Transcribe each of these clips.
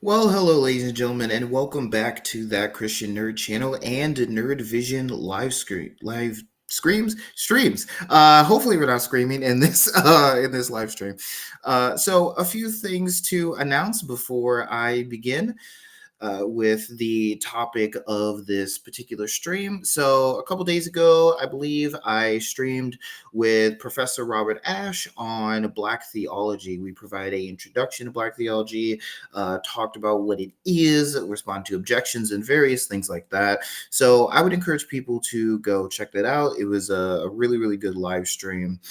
Well, hello, ladies and gentlemen, and welcome back to that Christian Nerd channel and Nerdvision live streams. Hopefully, we're not screaming in this live stream. So, a few things to announce before I begin with the topic of this particular stream. So, a couple days ago, I believe I streamed with Professor Robert Ash on Black theology. We provide an introduction to Black theology, talked about what it is, respond to objections, and various things like that. So, I would encourage people to go check that out. It was a really, really good live stream.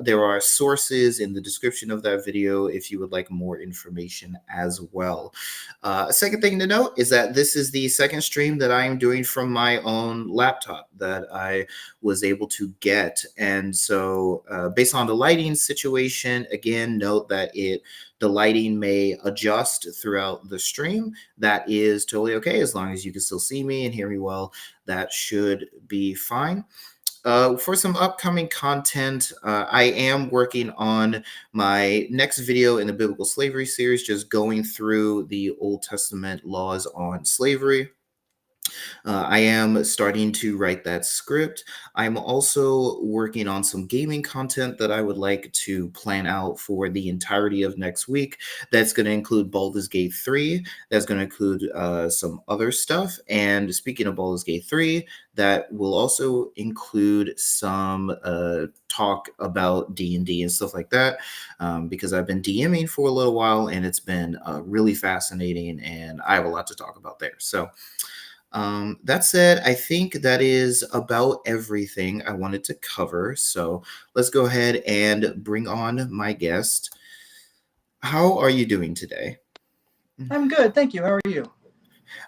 There are sources in the description of that video if you would like more information as well. Second thing to note is that this is the second stream that I am doing from my own laptop that I was able to get. And so based on the lighting situation, again, note that the lighting may adjust throughout the stream. That is totally okay as long as you can still see me and hear me well. That should be fine. For some upcoming content, I am working on my next video in the Biblical Slavery series, just going through the Old Testament laws on slavery. I am starting to write that script. I'm also working on some gaming content that I would like to plan out for the entirety of next week. That's going to include Baldur's Gate 3. That's going to include some other stuff. And speaking of Baldur's Gate 3, that will also include some talk about D&D and stuff like that, because I've been DMing for a little while and it's been really fascinating and I have a lot to talk about there. So that said, I think that is about everything I wanted to cover. So let's go ahead and bring on my guest. How are you doing today? I'm good, thank you. How are you?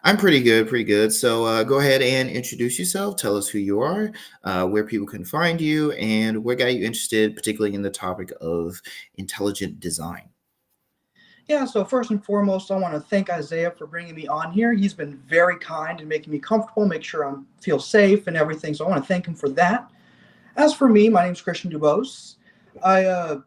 I'm pretty good, pretty good. So go ahead and introduce yourself. Tell us who you are, where people can find you, and what got you interested, particularly in the topic of intelligent design. Yeah, so first and foremost, I want to thank Isaiah for bringing me on here. He's been very kind and making me comfortable, make sure I feel safe and everything. So I want to thank him for that. As for me, my name is Christian Dubose. I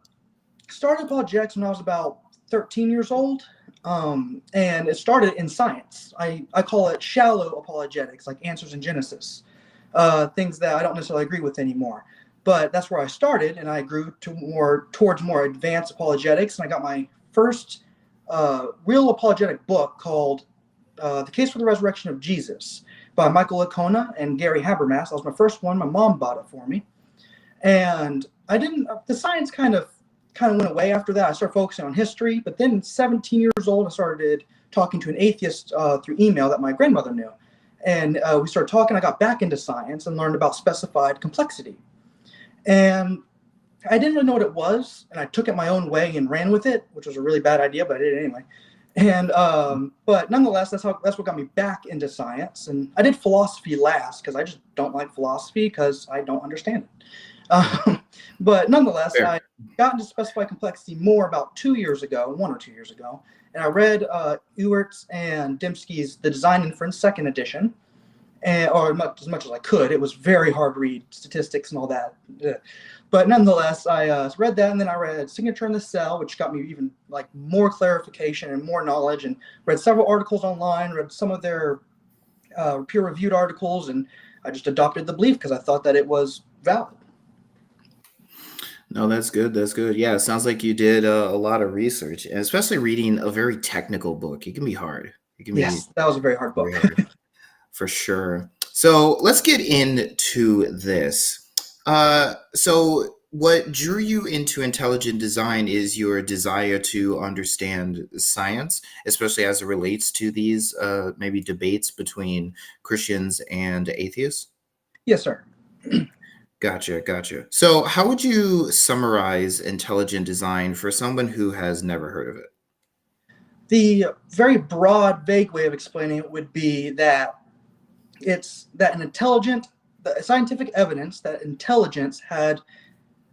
started apologetics when I was about 13 years old, and it started in science. I call it shallow apologetics, like answers in Genesis, things that I don't necessarily agree with anymore. But that's where I started, and I grew towards more advanced apologetics, and I got my first real apologetic book called The Case for the Resurrection of Jesus by Michael Licona and Gary Habermas. That was my first one. My mom bought it for me. And the science kind of went away after that. I started focusing on history, but then 17 years old, I started talking to an atheist through email that my grandmother knew. And we started talking. I got back into science and learned about specified complexity. And I didn't really know what it was, and I took it my own way and ran with it, which was a really bad idea, but I did it anyway. And but nonetheless, that's what got me back into science. And I did philosophy last because I just don't like philosophy because I don't understand it. But nonetheless, Fair. I got into specified complexity more about 2 years ago, 1 or 2 years ago, and I read Ewert's and Dembski's The Design Inference, second edition, or as much as I could. It was very hard to read, statistics and all that. But nonetheless, I read that, and then I read Signature in the Cell, which got me even like more clarification and more knowledge, and read several articles online, read some of their peer-reviewed articles, and I just adopted the belief because I thought that it was valid. No, that's good. That's good. Yeah, it sounds like you did a lot of research, and especially reading a very technical book. It can be hard. It can Yes, that was a very hard book. very hard, for sure. So let's get into this. So what drew you into intelligent design is your desire to understand science, especially as it relates to these maybe debates between Christians and atheists? Yes, sir. Gotcha. So how would you summarize intelligent design for someone who has never heard of it? The very broad, vague way of explaining it would be that it's that the scientific evidence that intelligence had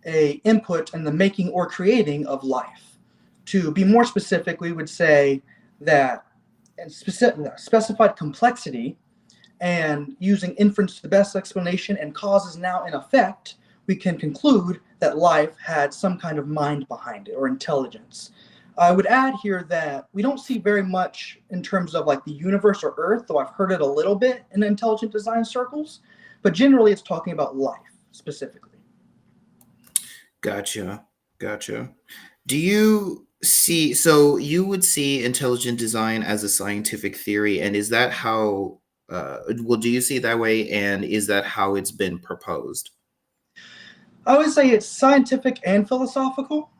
a input in the making or creating of life. To be more specific, we would say that specified complexity and using inference to the best explanation and causes now in effect, we can conclude that life had some kind of mind behind it or intelligence. I would add here that we don't see very much in terms of like the universe or Earth, though I've heard it a little bit in intelligent design circles, but generally it's talking about life specifically. Gotcha. Gotcha. Do you see, so you would see intelligent design as a scientific theory, and is that how, well, do you see it that way, and is that how it's been proposed? I would say it's scientific and philosophical.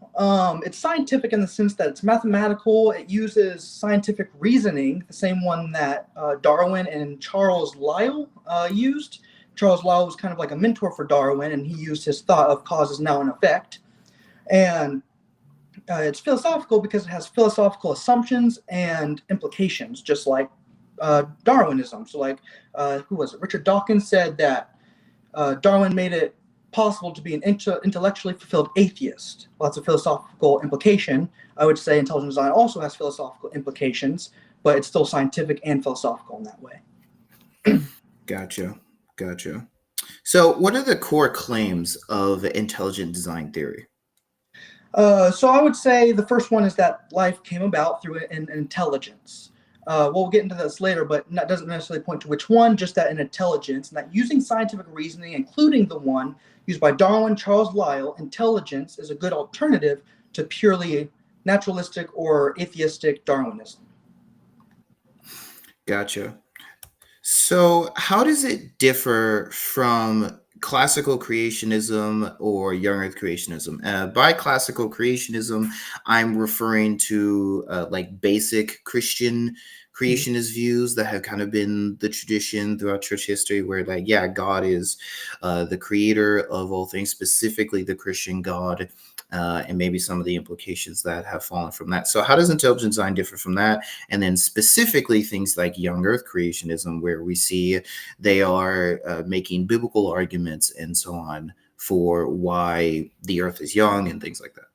It's scientific in the sense that it's mathematical. It uses scientific reasoning, the same one that Darwin and Charles Lyell used. Charles Lyell was kind of like a mentor for Darwin, and he used his thought of causes now and effect. And it's philosophical because it has philosophical assumptions and implications, just like Darwinism. So, like, who was it? Richard Dawkins said that Darwin made it possible to be an intellectually fulfilled atheist. Well, that's a philosophical implication. I would say intelligent design also has philosophical implications, but it's still scientific and philosophical in that way. Gotcha. Gotcha. So, what are the core claims of intelligent design theory? So I would say the first one is that life came about through an intelligence. We'll get into this later, but that doesn't necessarily point to which one, just that an intelligence, and that using scientific reasoning, including the one used by Darwin, Charles Lyell, intelligence is a good alternative to purely naturalistic or atheistic Darwinism. Gotcha. So, how does it differ from classical creationism or young earth creationism? By classical creationism, I'm referring to like basic Christian Mhm. creationist views that have kind of been the tradition throughout church history, where, like, yeah, God is the creator of all things, specifically the Christian God. And maybe some of the implications that have fallen from that. So, how does intelligent design differ from that? And then specifically things like young earth creationism, where we see they are making biblical arguments and so on for why the earth is young and things like that.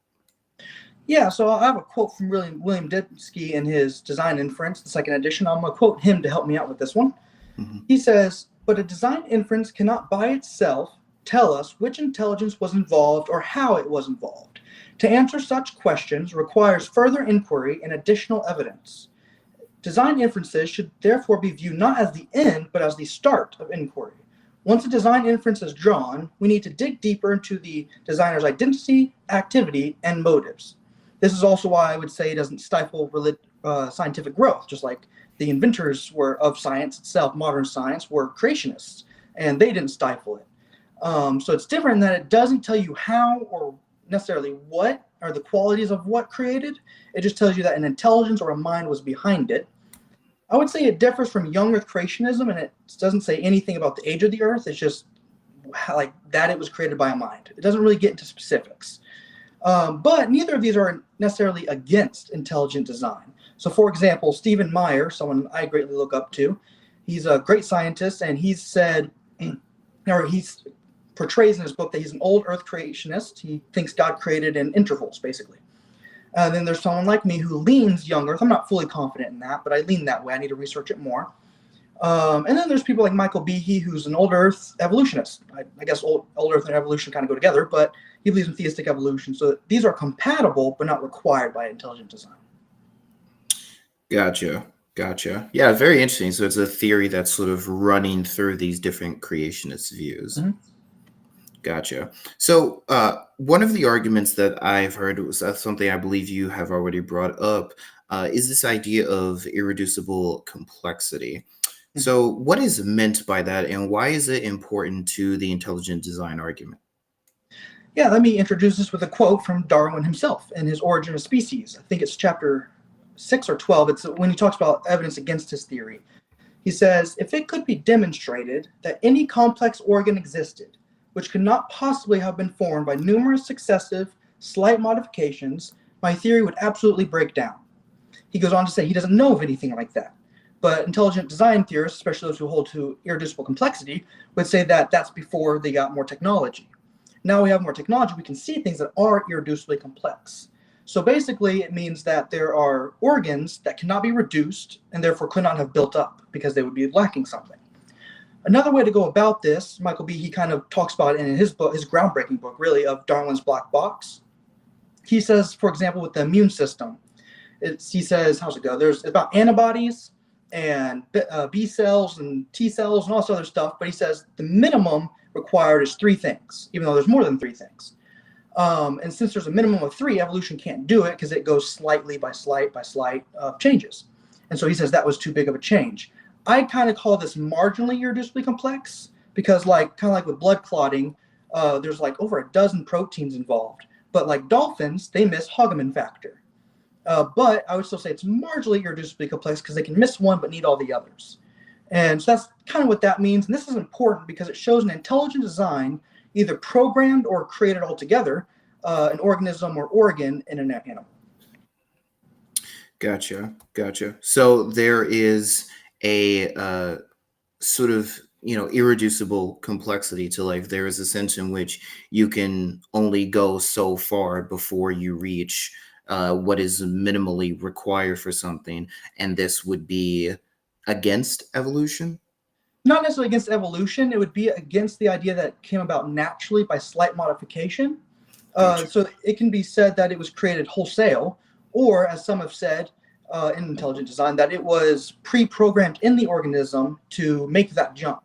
Yeah, so I have a quote from William Dembski in his Design Inference, the second edition. I'm going to quote him to help me out with this one. Mhm. He says, "But a design inference cannot by itself tell us which intelligence was involved or how it was involved. To answer such questions requires further inquiry and additional evidence. Design inferences should therefore be viewed not as the end, but as the start of inquiry. Once a design inference is drawn, we need to dig deeper into the designer's identity, activity, and motives. This is also why I would say it doesn't stifle scientific growth, just like the inventors were of science itself, modern science, were creationists, and they didn't stifle it. So it's different in that it doesn't tell you how or necessarily what are the qualities of what created. It just tells you that an intelligence or a mind was behind it. I would say it differs from young Earth creationism, and it doesn't say anything about the age of the Earth. It's just like that it was created by a mind. It doesn't really get into specifics. But neither of these are necessarily against intelligent design. So, for example, Stephen Meyer, someone I greatly look up to, he's a great scientist, and he's said, or he's portrays in his book that he's an old Earth creationist. He thinks God created in intervals, basically. Then there's someone like me who leans young Earth. I'm not fully confident in that, but I lean that way. I need to research it more. And then there's people like Michael Behe, who's an old Earth evolutionist. I guess old Earth and evolution kind of go together, but he believes in theistic evolution. So these are compatible, but not required by intelligent design. Gotcha. Gotcha. Yeah, very interesting. So, it's a theory that's sort of running through these different creationist views. Mhm. Gotcha. So, one of the arguments that I've heard was something I believe you have already brought up is this idea of irreducible complexity. Mhm. So, what is meant by that, and why is it important to the intelligent design argument? Yeah, let me introduce this with a quote from Darwin himself in his Origin of Species. I think it's chapter 6 or 12. It's when he talks about evidence against his theory. He says, if it could be demonstrated that any complex organ existed, which could not possibly have been formed by numerous successive, slight modifications, my theory would absolutely break down. He goes on to say he doesn't know of anything like that. But intelligent design theorists, especially those who hold to irreducible complexity, would say that that's before they got more technology. Now we have more technology, we can see things that are irreducibly complex. So basically, it means that there are organs that cannot be reduced and therefore could not have built up because they would be lacking something. Another way to go about this, Michael B. he kind of talks about it in his book, his groundbreaking book, really, of Darwin's Black Box. He says, for example, with the immune system, He says, how's it go? There's about antibodies and B cells and T cells and all this other stuff. But he says the minimum required is 3 things, even though there's more than 3 things. And since there's a minimum of 3, evolution can't do it because it goes slightly by slight changes. And so he says that was too big of a change. I kind of call this marginally irreducibly complex because, like, kind of like with blood clotting, there's like over a dozen proteins involved. But like dolphins, they miss Hogeman factor. But I would still say it's marginally irreducibly complex because they can miss one but need all the others. And so that's kind of what that means. And this is important because it shows an intelligent design, either programmed or created altogether, an organism or organ in an animal. Gotcha. So there is a sort of, irreducible complexity to life. There is a sense in which you can only go so far before you reach what is minimally required for something. And this would be against evolution? Not necessarily against evolution. It would be against the idea that it came about naturally by slight modification. Gotcha. So it can be said that it was created wholesale, or as some have said in intelligent design, that it was pre-programmed in the organism to make that jump.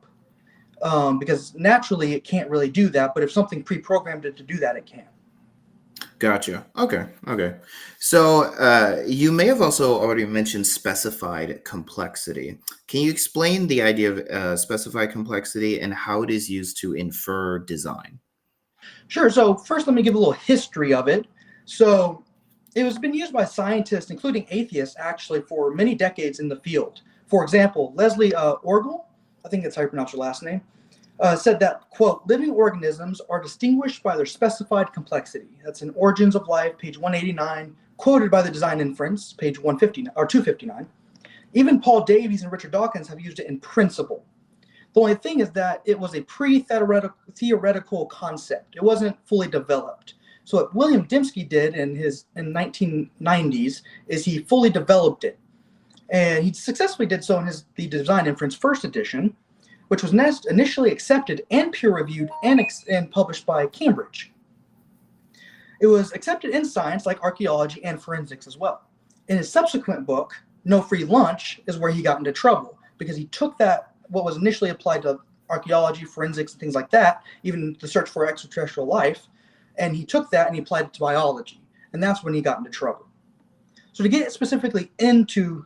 Because naturally it can't really do that, but if something pre-programmed it to do that, it can. Gotcha. Okay. So you may have also already mentioned specified complexity. Can you explain the idea of specified complexity and how it is used to infer design? Sure. So first, let me give a little history of it. So it has been used by scientists, including atheists, actually, for many decades in the field. For example, Leslie Orgel, I think that's how you pronounce her last name, said that, quote, living organisms are distinguished by their specified complexity. That's in Origins of Life, page 189, quoted by the Design Inference, page 159 or 259. Even Paul Davies and Richard Dawkins have used it in principle. The only thing is that it was a pre-theoretical concept. It wasn't fully developed. So what William Dembski did in 1990s is he fully developed it. And he successfully did so in the Design Inference first edition, which was initially accepted and peer-reviewed and published by Cambridge. It was accepted in science like archaeology and forensics as well. In his subsequent book, No Free Lunch, is where he got into trouble because he took that, what was initially applied to archaeology, forensics, and things like that, even the search for extraterrestrial life, and he took that and he applied it to biology. And that's when he got into trouble. So to get specifically into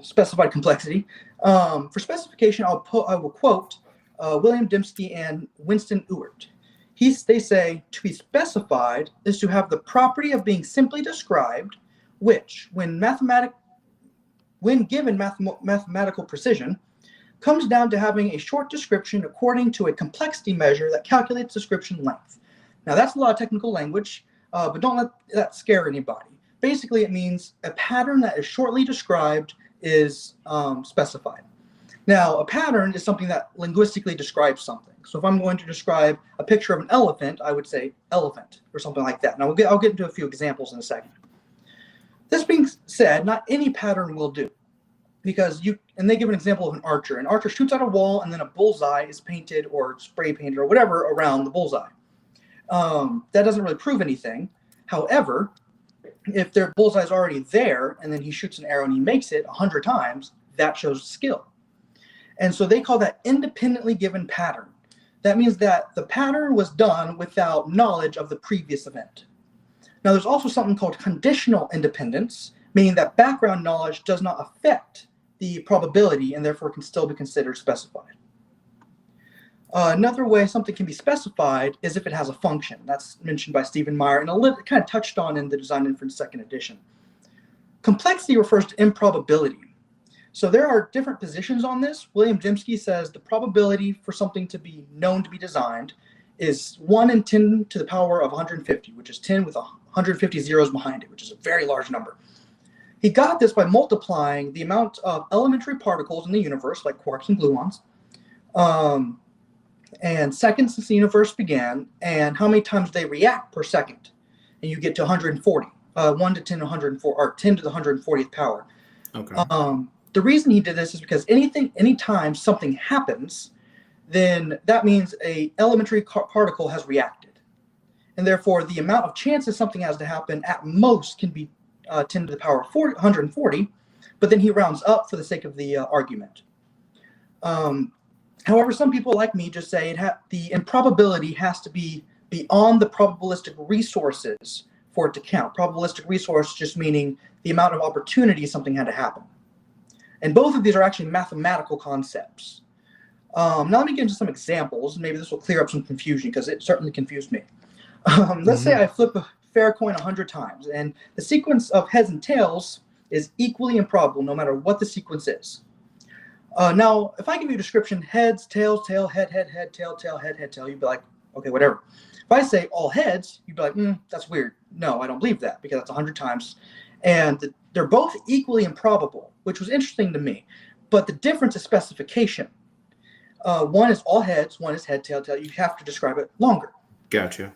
specified complexity, for specification, I will quote William Dembski and Winston Ewart. They say, to be specified is to have the property of being simply described, which, when given mathematical precision, comes down to having a short description according to a complexity measure that calculates description length. Now, that's a lot of technical language, but don't let that scare anybody. Basically, it means a pattern that is shortly described is specified. Now, a pattern is something that linguistically describes something. So if I'm going to describe a picture of an elephant, I would say elephant or something like that. Now, I'll get into a few examples in a second. This being said, not any pattern will do. Because and they give an example of an archer. An archer shoots at a wall and then a bullseye is painted or spray painted or whatever around the bullseye. That doesn't really prove anything. However, if their bullseye is already there and then he shoots an arrow and he makes it 100 times, that shows skill. And so they call that independently given pattern. That means that the pattern was done without knowledge of the previous event. Now, there's also something called conditional independence, meaning that background knowledge does not affect the probability and therefore can still be considered specified. Another way something can be specified is if it has a function. That's mentioned by Stephen Meyer and kind of touched on in the Design Inference second edition. Complexity refers to improbability. So there are different positions on this. William Dembski says the probability for something to be known to be designed is 1 in 10 to the power of 150, which is 10 with 150 zeros behind it, which is a very large number. He got this by multiplying the amount of elementary particles in the universe, like quarks and gluons, and seconds since the universe began, and how many times they react per second. And you get to 140, 1 to 10 to 104, or 10 to the 140th power. Okay. The reason he did this is because anytime something happens, then that means a elementary particle has reacted. And therefore, the amount of chances something has to happen at most can be 10 to the power of 140, but then he rounds up for the sake of the argument. However, some people like me just say the improbability has to be beyond the probabilistic resources for it to count. Probabilistic resource just meaning the amount of opportunity something had to happen. And both of these are actually mathematical concepts. Now let me get into some examples. Maybe this will clear up some confusion because it certainly confused me. Let's say I flip a fair coin 100 times, and the sequence of heads and tails is equally improbable no matter what the sequence is. Now, if I give you a description, heads, tails, tail, head, tail, head, tail, you'd be like, okay, whatever. If I say all heads, you'd be like, that's weird. No, I don't believe that because that's 100 times. And they're both equally improbable, which was interesting to me. But the difference is specification. One is all heads, one is head, tail, tail. You have to describe it longer. Gotcha.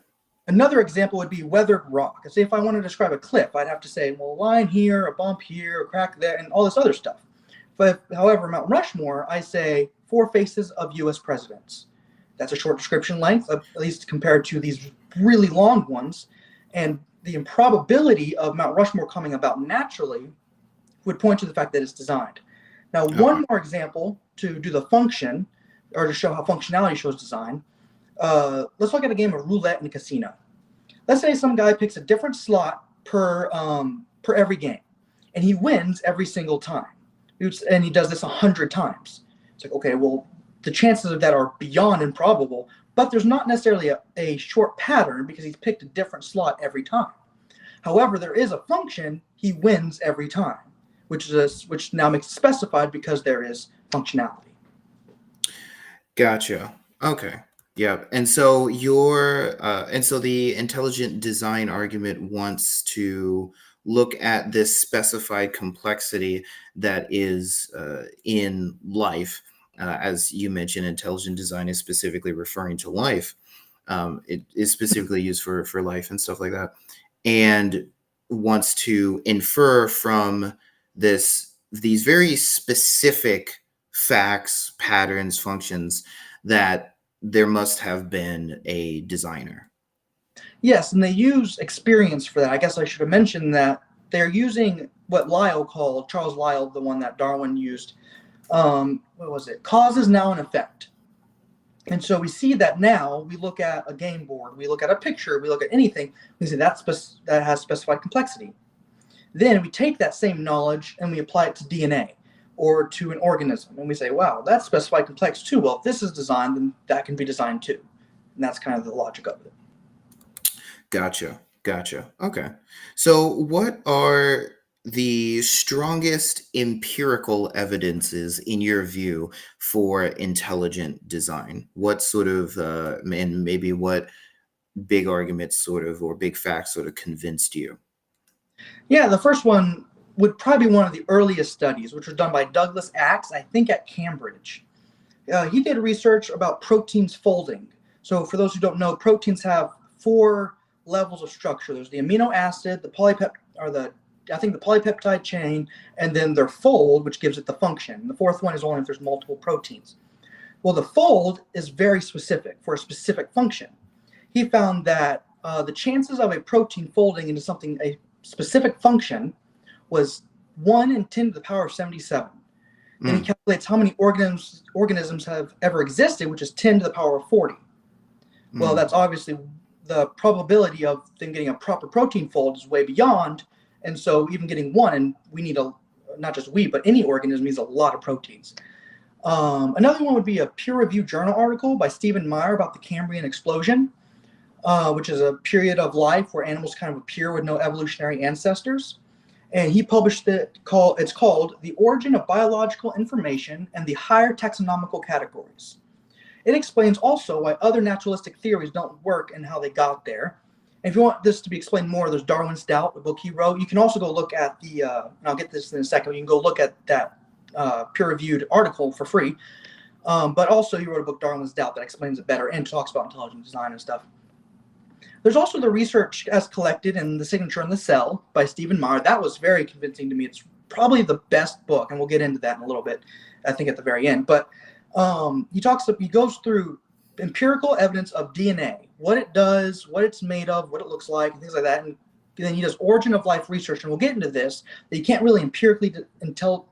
Another example would be weathered rock. Say if I want to describe a cliff, I'd have to say, well, a line here, a bump here, a crack there, and all this other stuff. But however, Mount Rushmore, I say 4 faces of U.S. presidents. That's a short description length, at least compared to these really long ones. And the improbability of Mount Rushmore coming about naturally would point to the fact that it's designed. Now, one more example to do the function, or to show how functionality shows design. Let's look at a game of roulette in a casino. Let's say some guy picks a different slot per every game, and he wins every single time. And he does this 100 times. It's like, okay, well, the chances of that are beyond improbable, but there's not necessarily a short pattern because he's picked a different slot every time. However, there is a function, he wins every time, which now makes it specified because there is functionality. Gotcha. Okay. Yeah. And so the intelligent design argument wants to look at this specified complexity that is in life. As you mentioned, intelligent design is specifically referring to life. It is specifically used for life and stuff like that. And wants to infer from these very specific facts, patterns, functions that there must have been a designer. Yes, and they use experience for that. I guess I should have mentioned that they're using what Charles Lyell, the one that Darwin used. What was it? Cause is now an effect. And so we see that now we look at a game board, we look at a picture, we look at anything, we say that has specified complexity. Then we take that same knowledge and we apply it to DNA or to an organism. And we say, wow, that's specified complex too. Well, if this is designed, then that can be designed too. And that's kind of the logic of it. Gotcha. Okay. So what are the strongest empirical evidences in your view for intelligent design? What sort of, and maybe what big arguments sort of, or big facts sort of convinced you? Yeah, the first one would probably be one of the earliest studies, which was done by Douglas Axe, I think at Cambridge. He did research about proteins folding. So for those who don't know, proteins have 4 levels of structure. There's the amino acid, the polypeptide chain, and then their fold, which gives it the function. The 4th one is only if there's multiple proteins. Well, the fold is very specific for a specific function. He found that the chances of a protein folding into a specific function was 1 in 10 to the power of 77. Then he calculates how many organisms have ever existed, which is 10 to the power of 40. Well, that's obviously the probability of them getting a proper protein fold is way beyond. And so even getting 1, and we need not just we, but any organism needs a lot of proteins. Another one would be a peer-reviewed journal article by Stephen Meyer about the Cambrian explosion, which is a period of life where animals kind of appear with no evolutionary ancestors. And he published it's called The Origin of Biological Information and the Higher Taxonomical Categories. It explains also why other naturalistic theories don't work and how they got there. And if you want this to be explained more, there's Darwin's Doubt, the book he wrote. You can also go look at and I'll get this in a second, you can go look at that peer-reviewed article for free. But also he wrote a book, Darwin's Doubt, that explains it better and talks about intelligent design and stuff. There's also the research as collected in The Signature in the Cell by Stephen Meyer. That was very convincing to me. It's probably the best book, and we'll get into that in a little bit, I think, at the very end. But he goes through empirical evidence of DNA, what it does, what it's made of, what it looks like, and things like that. And then he does origin of life research, and we'll get into this, that you can't really empirically tell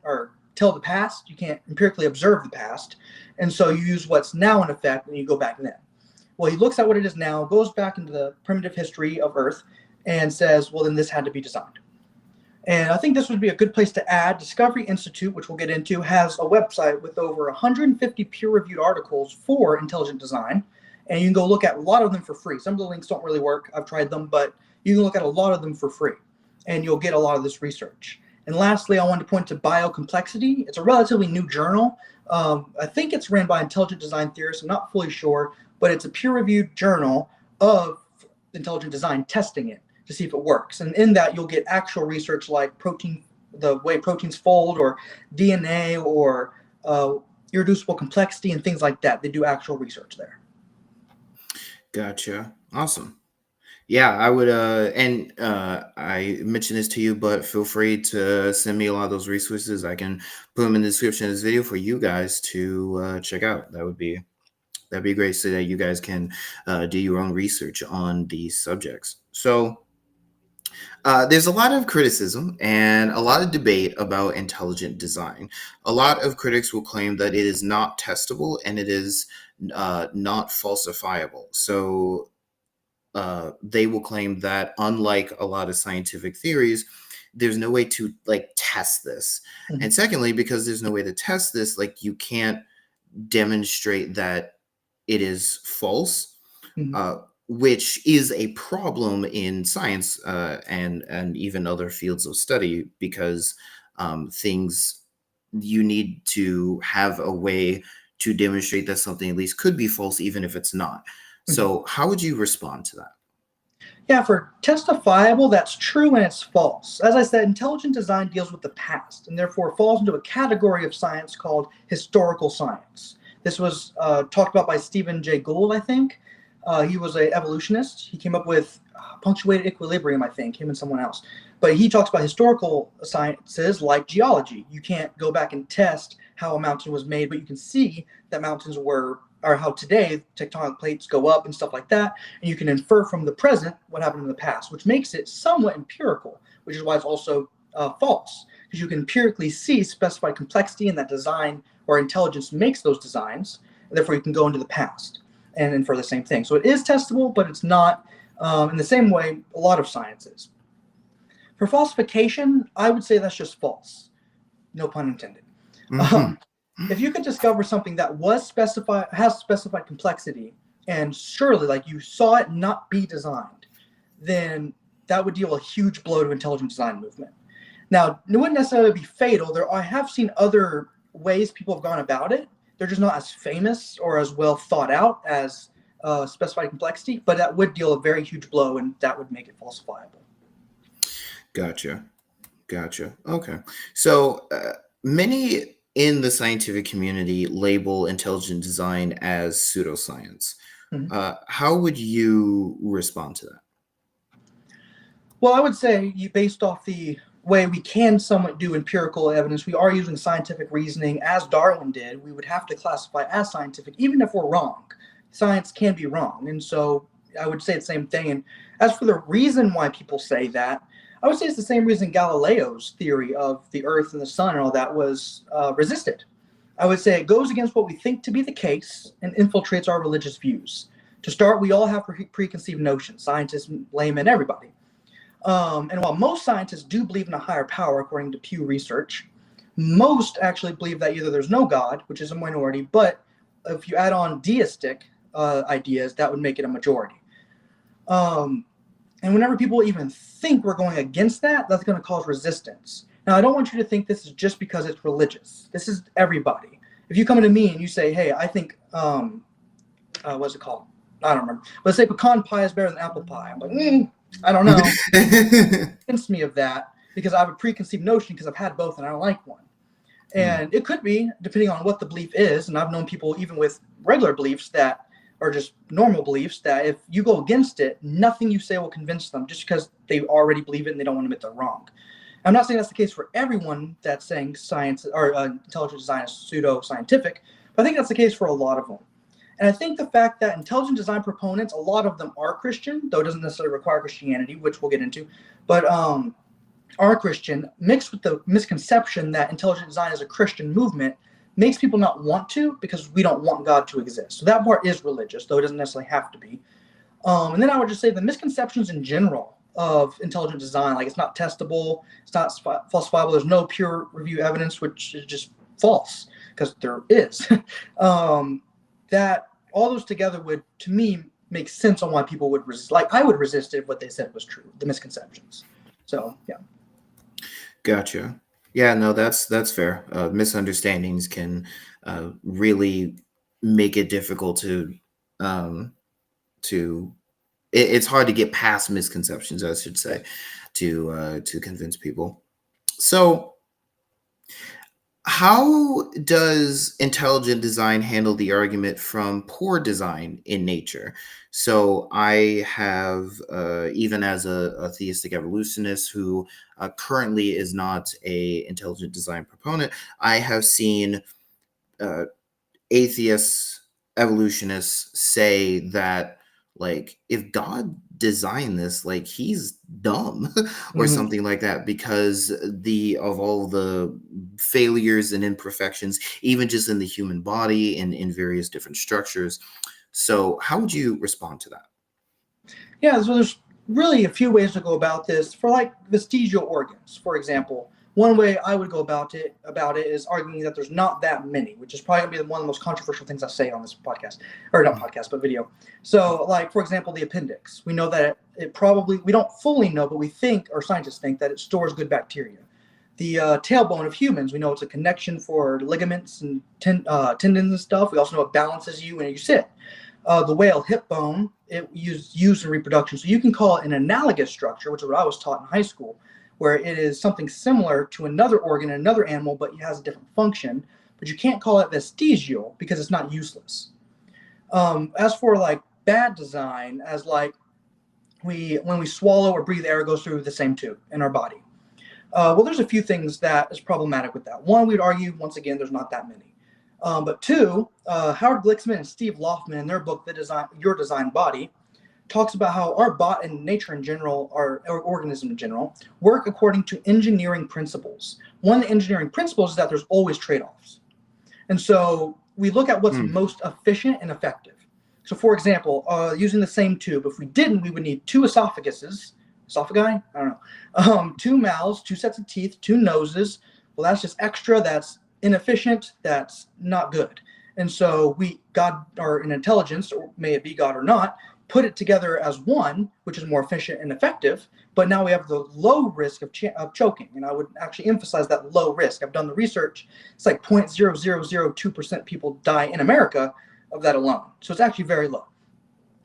the past. You can't empirically observe the past. And so you use what's now in effect, and you go back then. Well, he looks at what it is now, goes back into the primitive history of Earth, and says, well, then this had to be designed. And I think this would be a good place to add. Discovery Institute, which we'll get into, has a website with over 150 peer-reviewed articles for intelligent design. And you can go look at a lot of them for free. Some of the links don't really work. I've tried them, but you can look at a lot of them for free. And you'll get a lot of this research. And lastly, I wanted to point to Biocomplexity. It's a relatively new journal. I think it's ran by intelligent design theorists. I'm not fully sure, but it's a peer-reviewed journal of intelligent design testing it to see if it works. And in that, you'll get actual research like the way proteins fold, or DNA, or irreducible complexity, and things like that. They do actual research there. Gotcha. Awesome. Yeah, I would, I mentioned this to you, but feel free to send me a lot of those resources. I can put them in the description of this video for you guys to check out. That'd be great, so that you guys can do your own research on these subjects. So there's a lot of criticism and a lot of debate about intelligent design. A lot of critics will claim that it is not testable and it is not falsifiable. So they will claim that, unlike a lot of scientific theories, there's no way to test this. Mhm. And secondly, because there's no way to test this, you can't demonstrate that it is false, which is a problem in science and even other fields of study, because you need to have a way to demonstrate that something at least could be false, even if it's not. So how would you respond to that? Yeah, for testifiable, that's true and it's false. As I said, intelligent design deals with the past, and therefore falls into a category of science called historical science. This was talked about by Stephen Jay Gould, I think. He was an evolutionist. He came up with punctuated equilibrium, I think, him and someone else. But he talks about historical sciences like geology. You can't go back and test how a mountain was made, but you can see that mountains or how today tectonic plates go up and stuff like that. And you can infer from the present what happened in the past, which makes it somewhat empirical, which is why it's also false, because you can empirically see specified complexity in that design or intelligence makes those designs, and therefore you can go into the past and infer the same thing. So it is testable, but it's not in the same way a lot of science is. For falsification, I would say that's just false. No pun intended. If you could discover something that has specified complexity, and surely you saw it not be designed, then that would deal a huge blow to intelligent design movement. Now, it wouldn't necessarily be fatal. I have seen other ways people have gone about it. They're just not as famous or as well thought out as specified complexity, but that would deal a very huge blow, and that would make it falsifiable. Gotcha. Okay. So many in the scientific community label intelligent design as pseudoscience. How would you respond to that? Well, I would say, based off the way we can somewhat do empirical evidence, we are using scientific reasoning as Darwin did. We would have to classify as scientific, even if we're wrong. Science can be wrong. And so I would say the same thing. And as for the reason why people say that, I would say it's the same reason Galileo's theory of the Earth and the sun and all that was resisted. I would say it goes against what we think to be the case and infiltrates our religious views. To start, we all have preconceived notions, scientists, laymen, everybody. And while most scientists do believe in a higher power, according to Pew Research, most actually believe that either there's no God, which is a minority, but if you add on deistic ideas, that would make it a majority. And whenever people even think we're going against that, that's going to cause resistance. Now, I don't want you to think this is just because it's religious. This is everybody. If you come to me and you say, hey, I think, what's it called? I don't remember. Let's say pecan pie is better than apple pie. I'm like, I don't know. Convince me of that, because I have a preconceived notion because I've had both and I don't like one. And it could be, depending on what the belief is, and I've known people even with regular beliefs that are just normal beliefs, that if you go against it, nothing you say will convince them, just because they already believe it and they don't want to admit they're wrong. I'm not saying that's the case for everyone that's saying science or intelligent design is pseudo-scientific, but I think that's the case for a lot of them. And I think the fact that intelligent design proponents, a lot of them are Christian, though it doesn't necessarily require Christianity, which we'll get into, but are Christian, mixed with the misconception that intelligent design is a Christian movement, makes people not want to because we don't want God to exist. So that part is religious, though it doesn't necessarily have to be. And then I would just say the misconceptions in general of intelligent design, like it's not testable, it's not falsifiable, there's no peer review evidence, which is just false because there is. That all those together would, to me, make sense on why people would resist. Like I would resist it if what they said was true, the misconceptions. So yeah. Gotcha. Yeah, no, that's fair. Misunderstandings can really make it difficult um, to. It's hard to get past misconceptions, I should say, to convince people. So, how does intelligent design handle the argument from poor design in nature? So I have, even as a theistic evolutionist who currently is not a intelligent design proponent, I have seen uh, atheists, evolutionists say that, like, if God designed this, like, he's dumb or Mm-hmm. something like that, because the of all the failures and imperfections, even just in the human body and in various different structures. So how would you respond to that? Yeah, so there's really a few ways to go about this. For like vestigial organs, for example, one way I would go about it is arguing that there's not that many, which is probably gonna be one of the most controversial things I say on this podcast, or not podcast, but video. So, like for example, the appendix. We know that it probably we don't fully know, but we think, or scientists think, that it stores good bacteria. The tailbone of humans, we know it's a connection for ligaments and tendons and stuff. We also know it balances you when you sit. The whale hip bone, it used in reproduction. So you can call it an analogous structure, which is what I was taught in high school, where it is something similar to another organ in another animal, but it has a different function. But you can't call it vestigial because it's not useless. As for like bad design, as like when we swallow or breathe air, it goes through the same tube in our body. Well, there's a few things that is problematic with that. One, we'd argue, once again, there's not that many. But two, Howard Glicksman and Steve Loftman, in their book, Your Design Body, talks about how our bot and nature in general, our organism in general, work according to engineering principles. One of the engineering principles is that there's always trade-offs. And so we look at what's Hmm. most efficient and effective. So, for example, using the same tube, if we didn't, we would need two esophaguses. Esophagi? I don't know. Two mouths, two sets of teeth, two noses. Well, that's just extra. That's inefficient. That's not good. And so God, or an intelligence, or may it be God or not, put it together as one, which is more efficient and effective. But now we have the low risk of choking. And I would actually emphasize that low risk. I've done the research. It's like 0.0002% people die in America of that alone. So it's actually very low.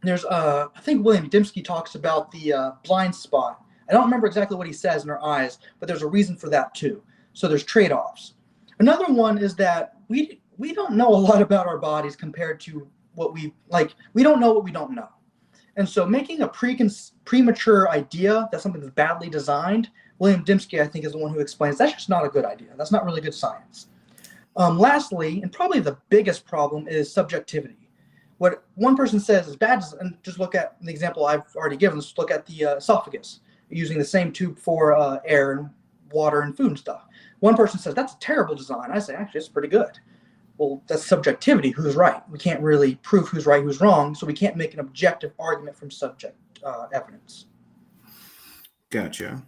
There's I think William Dembski talks about the blind spot. I don't remember exactly what he says in our eyes, but there's a reason for that too. So there's trade-offs. Another one is that we don't know a lot about our bodies compared to what we like. We don't know what we don't know. And so making a premature idea that something is badly designed, William Dembski, I think, is the one who explains that's just not a good idea. That's not really good science. Lastly, and probably the biggest problem, is subjectivity. What one person says is bad, and just look at the example I've already given. Let's look at the esophagus, using the same tube for air and water and food and stuff. One person says that's a terrible design. I say actually it's pretty good. Well, that's subjectivity. Who's right? We can't really prove who's right, who's wrong, so we can't make an objective argument from subject evidence. Gotcha.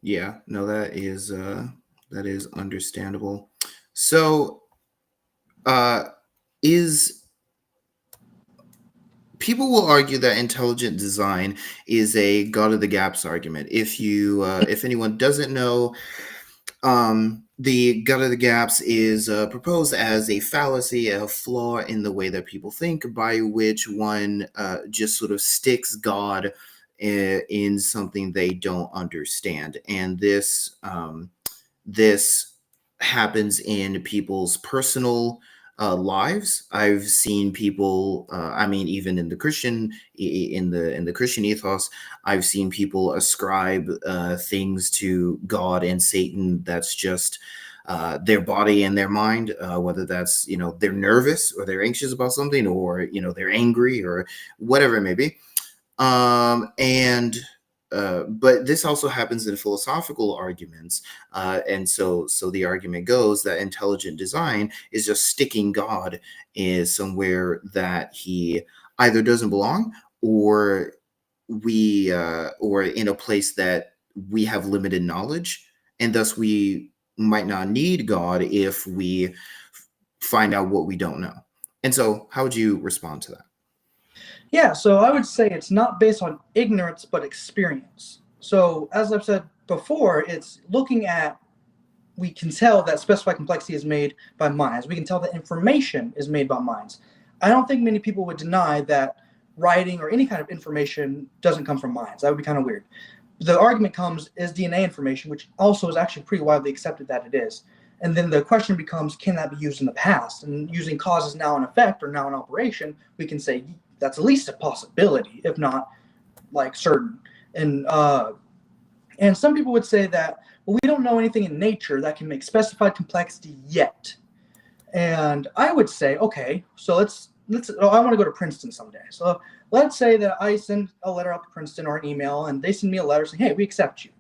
Yeah, no, that is understandable. So, uh, is people will argue that intelligent design is a God of the gaps argument. If anyone doesn't know, the God of the gaps is proposed as a fallacy, a flaw in the way that people think, by which one just sort of sticks God in something they don't understand, and this happens in people's personal lives. I've seen people. I mean, even in the Christian ethos, I've seen people ascribe things to God and Satan that's just their body and their mind, whether that's, they're nervous or they're anxious about something, or, they're angry or whatever it may be. And but this also happens in philosophical arguments, and so the argument goes that intelligent design is just sticking God is somewhere that he either doesn't belong, or or in a place that we have limited knowledge, and thus we might not need God if we find out what we don't know. And so, how would you respond to that? Yeah, so I would say it's not based on ignorance but experience. So as I've said before, it's looking at, we can tell that specified complexity is made by minds. We can tell that information is made by minds. I don't think many people would deny that writing or any kind of information doesn't come from minds. That would be kind of weird. The argument comes, is DNA information, which also is actually pretty widely accepted that it is. And then the question becomes, can that be used in the past? And using causes now in effect or now in operation, we can say that's at least a possibility, if not like certain. And some people would say that, well, we don't know anything in nature that can make specified complexity yet. And I would say, okay, so I want to go to Princeton someday. So let's say that I send a letter out to Princeton or an email, and they send me a letter saying, hey, we accept you.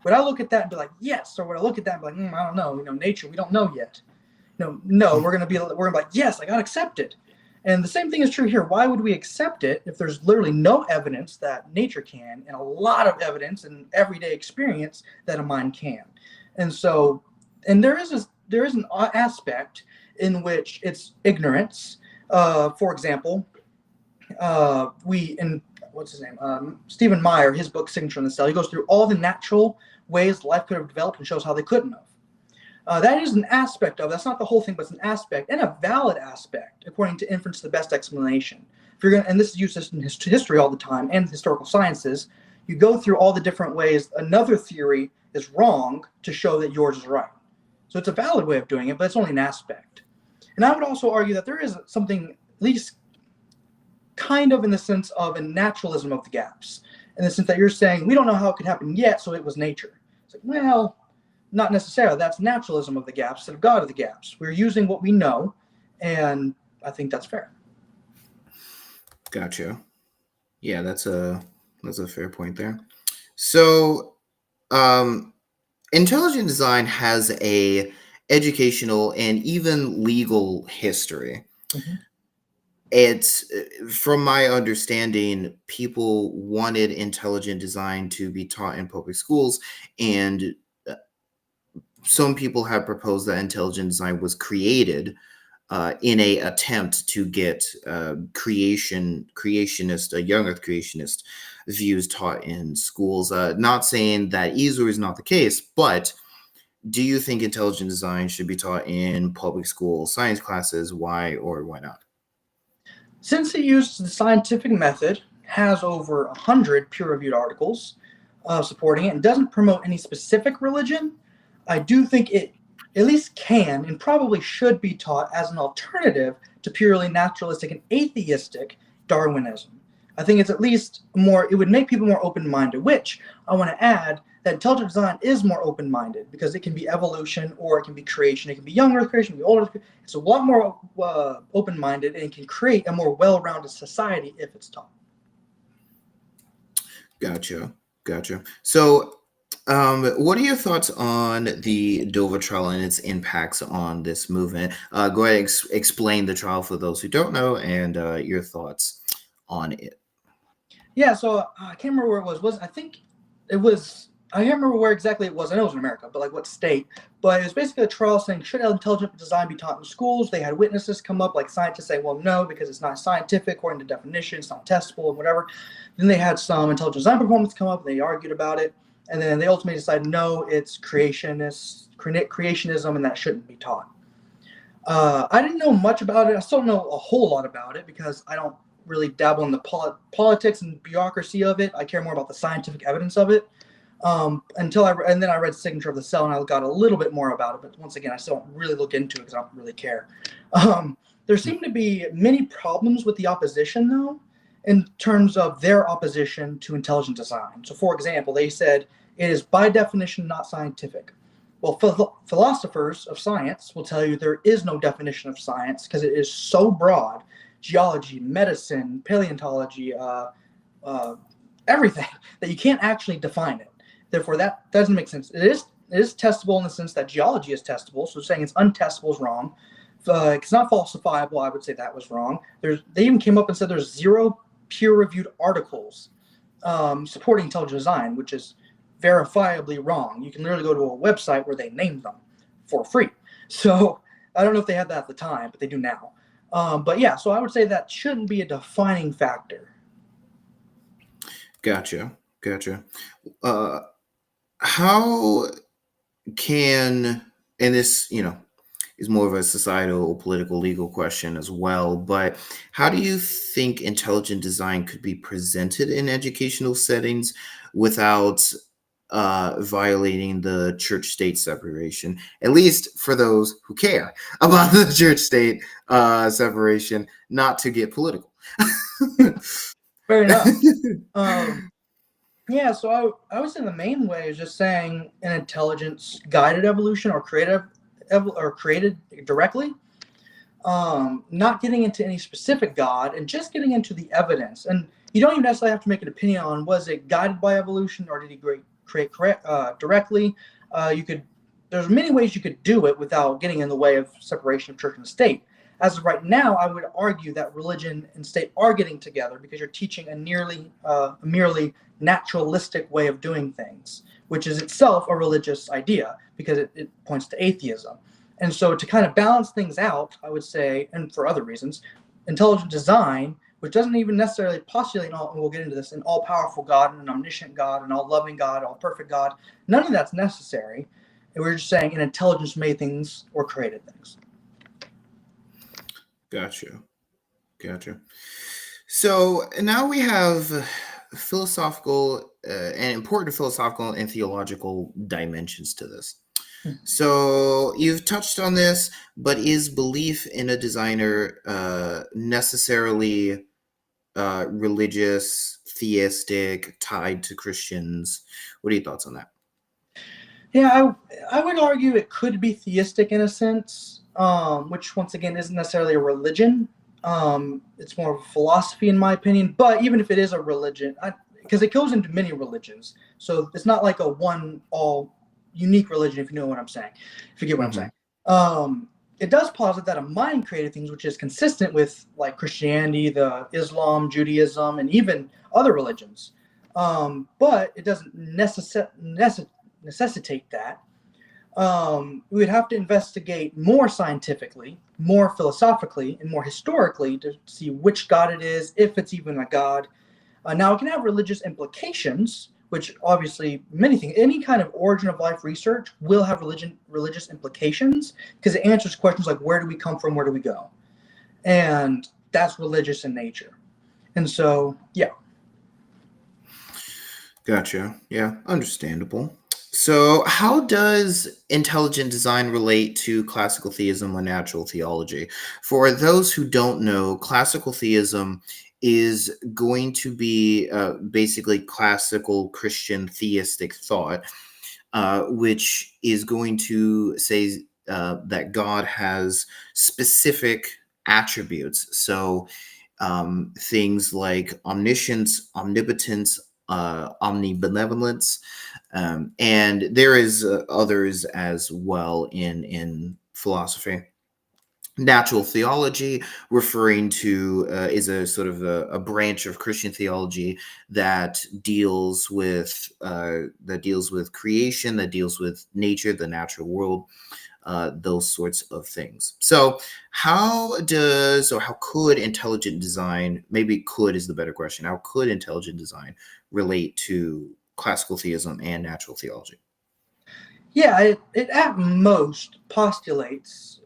Would I look at that and be like, yes? Or would I look at that and be like, I don't know, nature, we don't know yet. No, we're gonna be like, yes, I got accepted. And the same thing is true here. Why would we accept it if there's literally no evidence that nature can, and a lot of evidence and everyday experience that a mind can? And so, and there is an aspect in which it's ignorance. For example, what's his name? Stephen Meyer, his book Signature in the Cell, he goes through all the natural ways life could have developed and shows how they couldn't have. That is an aspect of, that's not the whole thing, but it's an aspect, and a valid aspect, according to inference, the best explanation. If you're and this is used in history all the time and historical sciences, you go through all the different ways another theory is wrong to show that yours is right. So it's a valid way of doing it, but it's only an aspect. And I would also argue that there is something, at least kind of in the sense of a naturalism of the gaps, in the sense that you're saying, we don't know how it could happen yet, so it was nature. It's like, well, not necessarily. That's naturalism of the gaps instead of God of the gaps. We're using what we know, and I think that's fair. Gotcha. Yeah, that's a fair point there. So, intelligent design has a educational and even legal history. Mm-hmm. It's, from my understanding, people wanted intelligent design to be taught in public schools, and some people have proposed that intelligent design was created in a attempt to get creationist, young earth creationist views taught in schools. Not saying that easily is not the case, but do you think intelligent design should be taught in public school science classes? Why or why not? Since it uses the scientific method, has over 100 peer-reviewed articles supporting it, and doesn't promote any specific religion, I do think it at least can and probably should be taught as an alternative to purely naturalistic and atheistic Darwinism. I think it's at least more, it would make people more open-minded, which I want to add that intelligent design is more open-minded because it can be evolution or it can be creation. It can be young earth creation, it can be old earth creation. It's a lot more open-minded, and it can create a more well-rounded society if it's taught. Gotcha. So, what are your thoughts on the Dover trial and its impacts on this movement? Go ahead and explain the trial for those who don't know, and your thoughts on it. Yeah, so I can't remember where it was. I think it was, I can't remember where exactly it was. I know it was in America, but like what state. But it was basically a trial saying, should intelligent design be taught in schools? They had witnesses come up, like scientists say, well, no, because it's not scientific according to definition, it's not testable and whatever. Then they had some intelligent design proponents come up, and they argued about it. And then they ultimately decided, no, it's creationism, and that shouldn't be taught. I didn't know much about it. I still don't know a whole lot about it because I don't really dabble in the politics and bureaucracy of it. I care more about the scientific evidence of it. And then I read Signature of the Cell, and I got a little bit more about it. But once again, I still don't really look into it because I don't really care. There seem to be many problems with the opposition, though, in terms of their opposition to intelligent design. So, for example, they said it is by definition not scientific. Well, philosophers of science will tell you there is no definition of science because it is so broad. Geology, medicine, paleontology, everything, that you can't actually define it. Therefore, that doesn't make sense. It is testable in the sense that geology is testable. So saying it's untestable is wrong. It's not falsifiable. I would say that was wrong. They even came up and said there's 0 peer-reviewed articles supporting intelligent design, which is verifiably wrong. You can literally go to a website where they name them for free. So I don't know if they had that at the time, but they do now. But yeah, so I would say that shouldn't be a defining factor. Gotcha. How can, and this, is more of a societal, political, legal question as well, but how do you think intelligent design could be presented in educational settings without violating the church-state separation, at least for those who care about the church-state separation, not to get political? Fair enough. Yeah, so I would say the main way is just saying an intelligence-guided evolution or created directly. Not getting into any specific God and just getting into the evidence. And you don't even necessarily have to make an opinion on was it guided by evolution or did he create directly. There's many ways you could do it without getting in the way of separation of church and state. As of right now, I would argue that religion and state are getting together because you're teaching a merely naturalistic way of doing things, which is itself a religious idea because it points to atheism. And so to kind of balance things out, I would say, and for other reasons, intelligent design, which doesn't even necessarily postulate, and we'll get into this, an all-powerful God and an omniscient God, an all-loving God, all-perfect God, none of that's necessary. And we're just saying an intelligence made things or created things. Gotcha. So now we have philosophical and important philosophical and theological dimensions to this. So you've touched on this, but is belief in a designer necessarily religious, theistic, tied to Christians? What are your thoughts on that? Yeah, I would argue it could be theistic in a sense, which once again isn't necessarily a religion. It's more of a philosophy in my opinion, but even if it is a religion, because it goes into many religions, so it's not like a one all unique religion, if you know what I'm saying, if you get what I'm saying. It does posit that a mind created things, which is consistent with like Christianity, the Islam, Judaism, and even other religions. But it doesn't necessitate that. We would have to investigate more scientifically, more philosophically, and more historically to see which God it is, if it's even a God. Now, it can have religious implications, which obviously many things, any kind of origin of life research will have religious implications because it answers questions like where do we come from, where do we go? And that's religious in nature. And so, yeah. Gotcha. Yeah, understandable. So how does intelligent design relate to classical theism or natural theology? For those who don't know, classical theism is going to be basically classical Christian theistic thought, which is going to say that God has specific attributes. So things like omniscience, omnipotence, omnibenevolence, and there is others as well in philosophy. Natural theology, referring to is a sort of a branch of Christian theology that deals with creation, that deals with nature, the natural world, those sorts of things. So how could intelligent design, maybe could is the better question, how could intelligent design relate to classical theism and natural theology? Yeah, it at most postulates,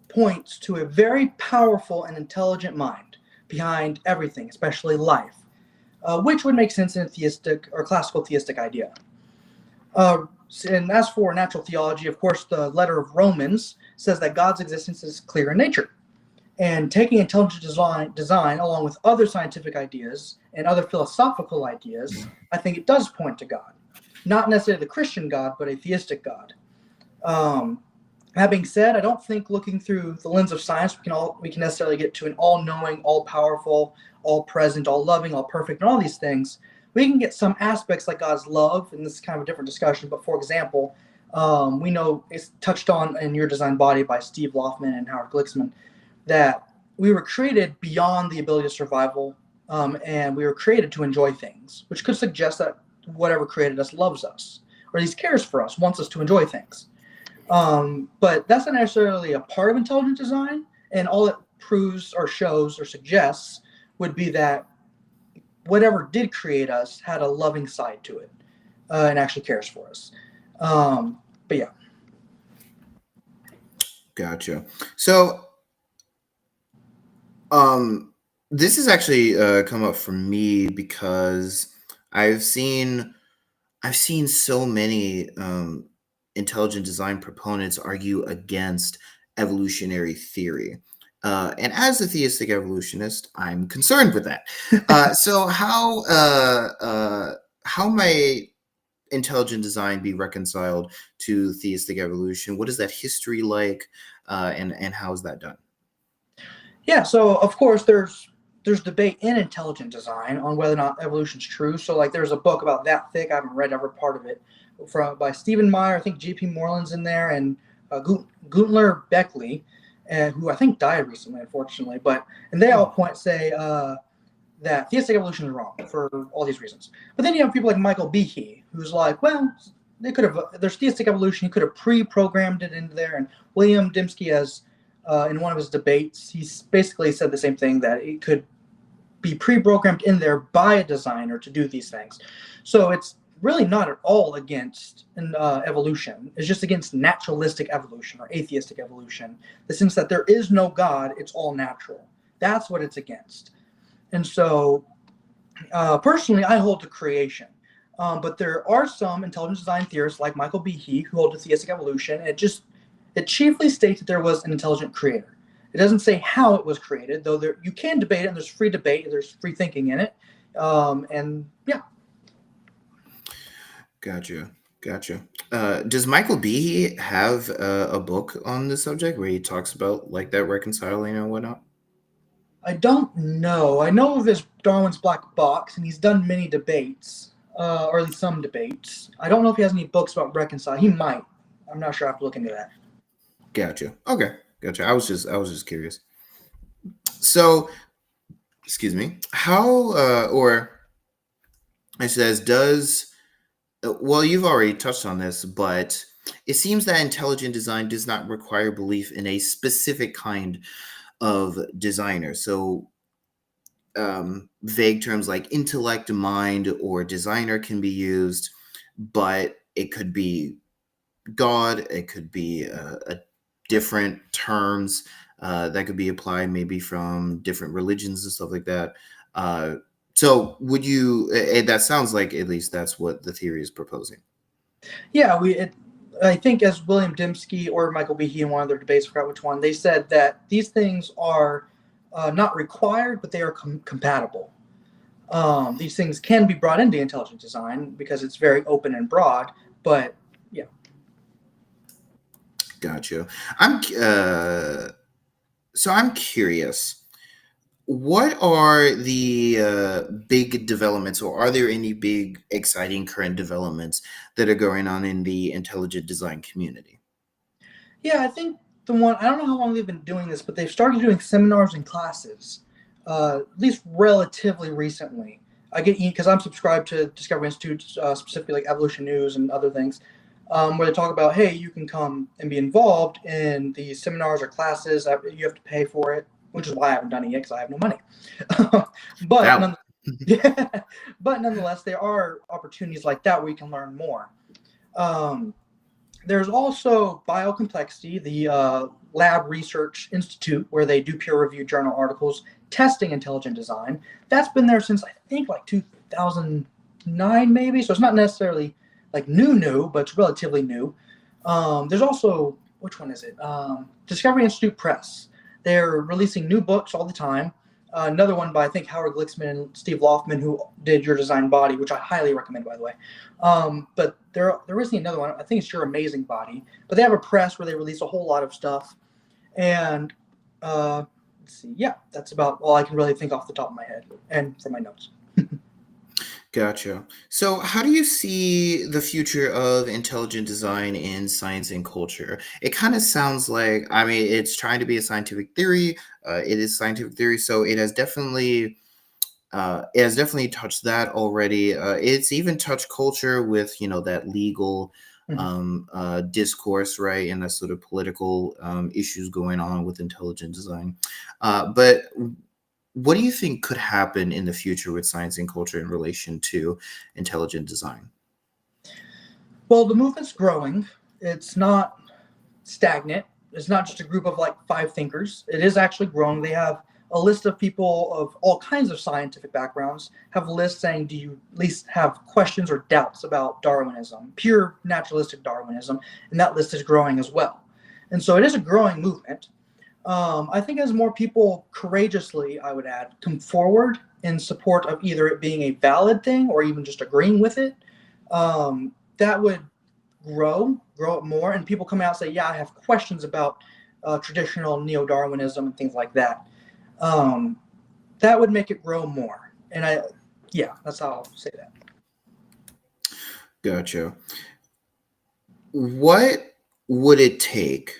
points to a very powerful and intelligent mind behind everything, especially life, which would make sense in a theistic or classical theistic idea. And as for natural theology, of course, the letter of Romans says that God's existence is clear in nature. And taking intelligent design along with other scientific ideas and other philosophical ideas, I think it does point to God. Not necessarily the Christian God, but a theistic God. Um, that being said, I don't think looking through the lens of science we can necessarily get to an all-knowing, all-powerful, all-present, all-loving, all-perfect, and all these things. We can get some aspects like God's love, and this is kind of a different discussion. But for example, we know it's touched on in Your Design Body by Steve Loffman and Howard Glicksman that we were created beyond the ability of survival, and we were created to enjoy things, which could suggest that whatever created us loves us, or at least cares for us, wants us to enjoy things. But that's not necessarily a part of intelligent design, and all it proves or shows or suggests would be that whatever did create us had a loving side to it, and actually cares for us. But yeah. Gotcha. So, this has actually come up for me because I've seen so many intelligent design proponents argue against evolutionary theory. And as a theistic evolutionist, I'm concerned with that. So how might intelligent design be reconciled to theistic evolution? What is that history like, and how is that done? Yeah, so of course there's debate in intelligent design on whether or not evolution's true. So like there's a book about that thick. I haven't read every part of it by Stephen Meyer. I think J.P. Moreland's in there, and Gunther Beckley, who I think died recently, unfortunately. And they all say that theistic evolution is wrong for all these reasons. But then you have people like Michael Behe, who's like, well, they could have. There's theistic evolution. He could have pre-programmed it into there. And William Dembski has, in one of his debates, he's basically said the same thing, that it could be pre-programmed in there by a designer to do these things. So it's really not at all against evolution. It's just against naturalistic evolution or atheistic evolution. The sense that there is no God, it's all natural. That's what it's against. And so, personally, I hold to creation. But there are some intelligent design theorists like Michael Behe who hold to theistic evolution. It chiefly states that there was an intelligent creator. It doesn't say how it was created, though you can debate it, and there's free debate, there's free thinking in it. And yeah. Gotcha. Does Michael Behe have a book on the subject where he talks about like that reconciling and whatnot? I don't know. I know of his Darwin's Black Box, and he's done many debates, or at least some debates. I don't know if he has any books about reconcile. He might. I'm not sure. I have to look into that. Gotcha. Okay. Gotcha. I was just curious. So, excuse me. How or it says does well, you've already touched on this, but it seems that intelligent design does not require belief in a specific kind of designer. So, vague terms like intellect, mind, or designer can be used, but it could be God. It could be a different terms that could be applied, maybe from different religions and stuff like that. So, would you? That sounds like at least that's what the theory is proposing. Yeah, I think as William Dembski or Michael Behe in one of their debates, I forgot which one, they said that these things are not required, but they are compatible. These things can be brought into intelligent design because it's very open and broad, but yeah. Gotcha. So I'm curious. What are the big developments, or are there any big, exciting current developments that are going on in the intelligent design community? Yeah, I think I don't know how long they've been doing this, but they've started doing seminars and classes, at least relatively recently. I get because I'm subscribed to Discovery Institute, specifically like Evolution News and other things, where they talk about, hey, you can come and be involved in these seminars or classes. You have to pay for it, which is why I haven't done it yet because I have no money. but Wow. yeah, but nonetheless, there are opportunities like that where you can learn more. There's also Biocomplexity, the Lab Research Institute, where they do peer-reviewed journal articles testing intelligent design. That's been there since I think like 2009, maybe. So it's not necessarily like new, but it's relatively new. There's also, which one is it? Discovery Institute Press. They're releasing new books all the time. Another one by I think Howard Glicksman and Steve Loftman, who did Your Design Body, which I highly recommend, by the way. But there isn't another one. I think it's Your Amazing Body. But they have a press where they release a whole lot of stuff. And let's see, yeah, that's about all I can really think off the top of my head and from my notes. Gotcha. So, how do you see the future of intelligent design in science and culture? It kind of sounds like, I mean, it's trying to be a scientific theory. It is scientific theory, so it has definitely touched that already. It's even touched culture with, that legal Mhm. discourse, right, and that sort of political issues going on with intelligent design. But what do you think could happen in the future with science and culture in relation to intelligent design? Well, the movement's growing. It's not stagnant. It's not just a group of like five thinkers. It is actually growing. They have a list of people of all kinds of scientific backgrounds, have a list saying, do you at least have questions or doubts about Darwinism, pure naturalistic Darwinism? And that list is growing as well. And so it is a growing movement. I think as more people courageously, I would add, come forward in support of either it being a valid thing or even just agreeing with it, that would grow it more, and people come out and say, "Yeah, I have questions about traditional neo-Darwinism and things like that." Um, that would make it grow more, and yeah, that's how I'll say that. Gotcha. What would it take?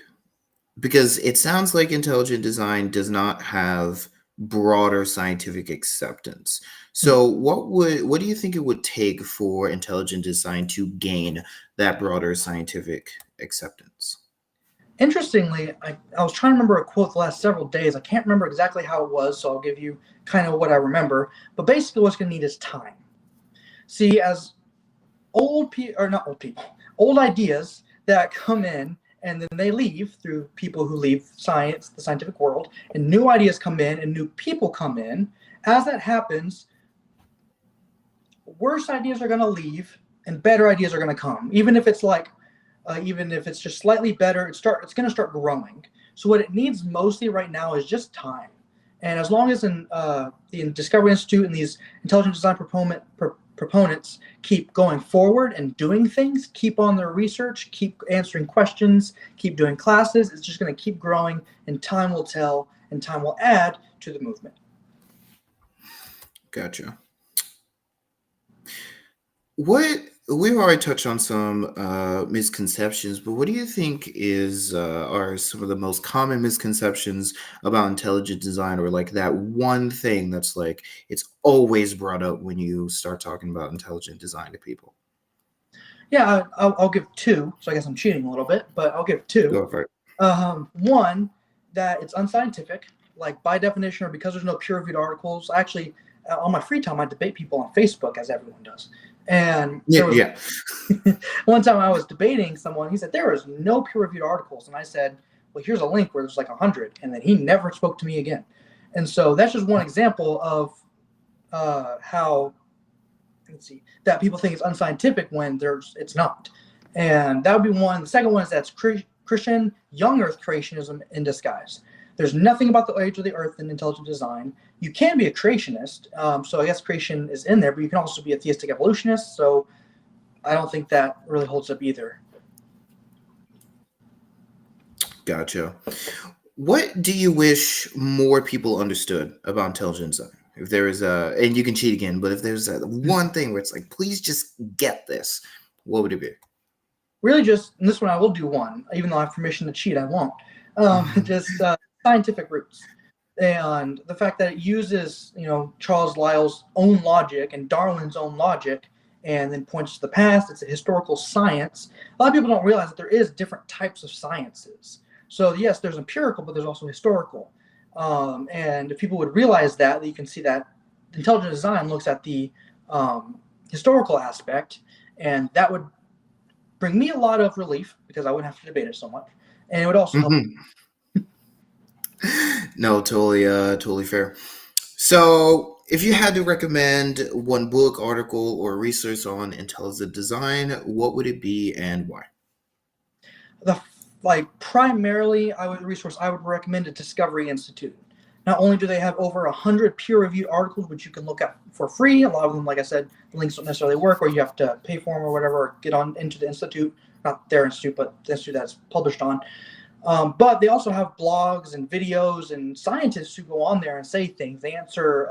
Because it sounds like intelligent design does not have broader scientific acceptance. Hmm. So what do you think it would take for intelligent design to gain that broader scientific acceptance? Interestingly, I was trying to remember a quote the last several days. I can't remember exactly how it was, so I'll give you kind of what I remember. But basically, what's going to need is time. See, as or not old people, old ideas that come in and then they leave through people who leave science, the scientific world, and new ideas come in and new people come in. As that happens, worse ideas are going to leave and better ideas are going to come. Even if it's just slightly better, it's going to start growing. So what it needs mostly right now is just time. And as long as in the Discovery Institute and these intelligent design proponents keep going forward and doing things, keep on their research, keep answering questions, keep doing classes, it's just going to keep growing, and time will tell, and time will add to the movement. Gotcha. What we've already touched on some misconceptions, but what do you think are some of the most common misconceptions about intelligent design, or like that one thing that's like it's always brought up when you start talking about intelligent design to people? Yeah, I'll give two. So I guess I'm cheating a little bit, but I'll give two. Go for it. One, that it's unscientific, like by definition, or because there's no peer-reviewed articles. Actually, on my free time, I debate people on Facebook, as everyone does. And Yeah, there was yeah. one time I was debating someone. He said there is no peer-reviewed articles, and I said, "Well, here's a link where there's like 100," and then he never spoke to me again. And so that's just one example of how, let's see, that people think it's unscientific when it's not. And that would be one. The second one is that's Christian young Earth creationism in disguise. There's nothing about the age of the Earth in intelligent design. You can be a creationist, so I guess creation is in there, but you can also be a theistic evolutionist. So I don't think that really holds up either. Gotcha. What do you wish more people understood about intelligent design? If there is and you can cheat again, but if there's one thing where it's like, please just get this, what would it be? Really, just in this one, I will do one, even though I have permission to cheat. I won't. Just scientific roots, and the fact that it uses, Charles Lyell's own logic and Darwin's own logic, and then points to the past. It's a historical science. A lot of people don't realize that there is different types of sciences. So yes, there's empirical, but there's also historical. And if people would realize that, you can see that intelligent design looks at the historical aspect, and that would bring me a lot of relief because I wouldn't have to debate it so much, and it would also help. Mhm. No, totally fair. So, if you had to recommend one book, article, or research on intelligent design, what would it be and why? The Like primarily, I would recommend a Discovery Institute. Not only do they have over 100 peer-reviewed articles, which you can look at for free. A lot of them, like I said, the links don't necessarily work, or you have to pay for them or whatever, or get on into the institute, not their institute, but the institute that's published on. But they also have blogs and videos and scientists who go on there and say things. They answer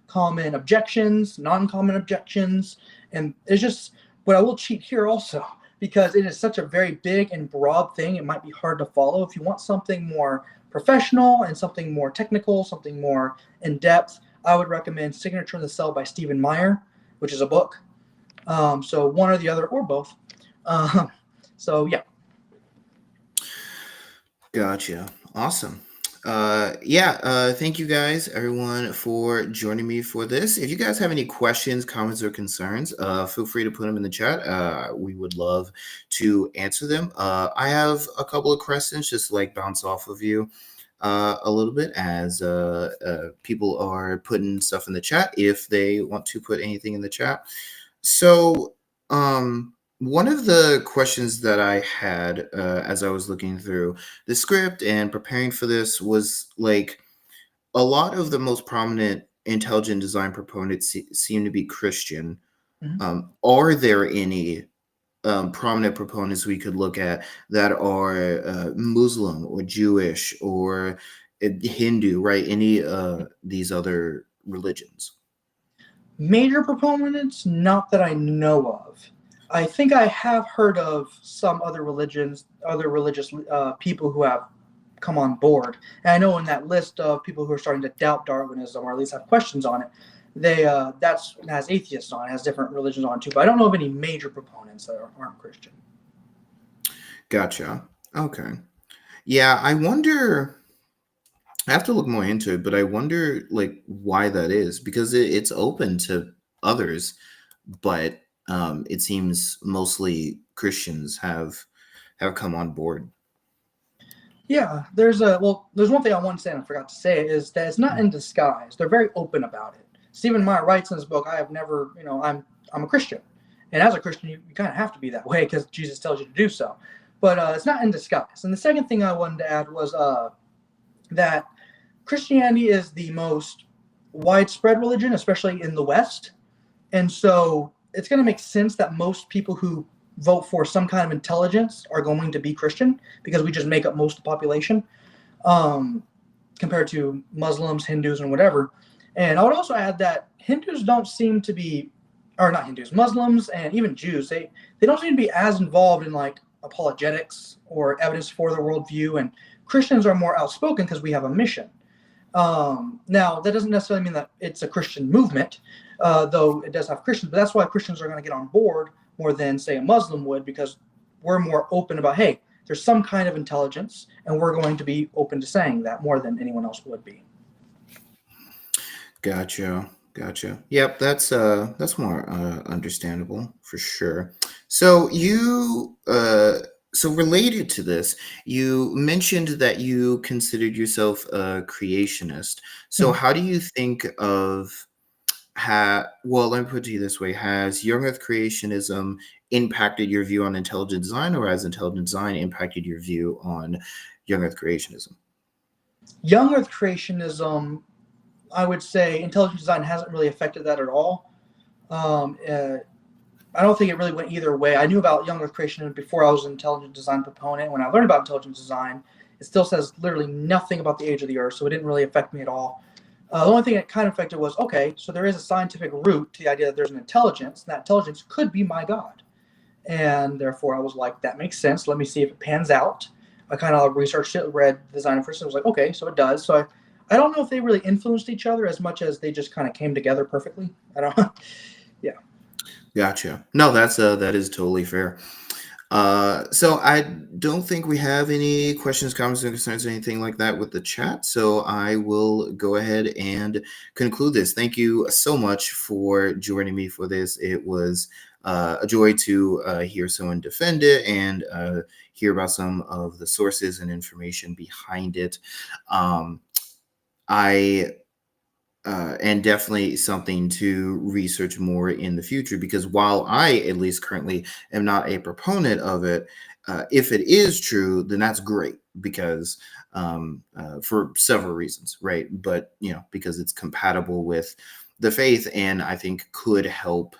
common objections, non-common objections, and it's just. But I will cheat here also because it is such a very big and broad thing. It might be hard to follow. If you want something more professional and something more technical, something more in depth, I would recommend Signature in the Cell by Stephen Meyer, which is a book. So one or the other or both. So yeah. Gotcha. Awesome. Thank you guys, everyone, for joining me for this. If you guys have any questions, comments, or concerns, feel free to put them in the chat. We would love to answer them. I have a couple of questions just to like bounce off of you a little bit as people are putting stuff in the chat if they want to put anything in the chat. So, one of the questions that I had as I was looking through the script and preparing for this was like a lot of the most prominent intelligent design proponents seem to be Christian. Mm-hmm. Are there any prominent proponents we could look at that are Muslim or Jewish or Hindu, right? Any these other religions? Major proponents, not that I know of. I think I have heard of some other religions, other religious people who have come on board. And I know in that list of people who are starting to doubt Darwinism or at least have questions on it, they that's has atheists on it, has different religions on it too. But I don't know of any major proponents that aren't Christian. Gotcha. Okay. Yeah, I wonder. I have to look more into it, but I wonder like why that is because it's open to others, but it seems mostly Christians have come on board. Yeah, there's one thing I want to say and I forgot to say is that it's not in disguise. They're very open about it. Stephen Meyer writes in his book, I have never, I'm a Christian. And as a Christian, you kind of have to be that way because Jesus tells you to do so. But it's not in disguise. And the second thing I wanted to add was that Christianity is the most widespread religion, especially in the West. And so it's going to make sense that most people who vote for some kind of intelligence are going to be Christian because we just make up most of the population compared to Muslims, Hindus, and whatever. And I would also add that Hindus don't seem to be, or not Hindus, Muslims and even Jews, they don't seem to be as involved in like apologetics or evidence for their worldview. And Christians are more outspoken because we have a mission. Now, that doesn't necessarily mean that it's a Christian movement, though it does have Christians, but that's why Christians are going to get on board more than, say, a Muslim would, because we're more open about, hey, there's some kind of intelligence, and we're going to be open to saying that more than anyone else would be. Gotcha. Yep, that's more understandable for sure. So so related to this, you mentioned that you considered yourself a creationist. So Mhm. how do you think of well, let me put it to you this way. Has young earth creationism impacted your view on intelligent design, or has intelligent design impacted your view on young earth creationism? Young Earth creationism, I would say intelligent design hasn't really affected that at all. Um, uh, I don't think it really went either way. I knew about young Earth creationism before I was an intelligent design proponent. When I learned about intelligent design, it still says literally nothing about the age of the Earth, so it didn't really affect me at all. The only thing it kind of affected was, okay, so there is a scientific root to the idea that there's an intelligence, and that intelligence could be my God. And therefore, I was like, that makes sense. Let me see if it pans out. I kind of researched it, read the design first, and was like, okay, so it does. So I don't know if they really influenced each other as much as they just kind of came together perfectly. I don't know. Yeah. Gotcha. No, that is totally fair. So I don't think we have any questions, comments, or concerns, or anything like that with the chat. So I will go ahead and conclude this. Thank you so much for joining me for this. It was a joy to hear someone defend it and hear about some of the sources and information behind it. I and definitely something to research more in the future, because while I, at least currently, am not a proponent of it, if it is true, then that's great, because for several reasons, right? But because it's compatible with the faith, and I think could help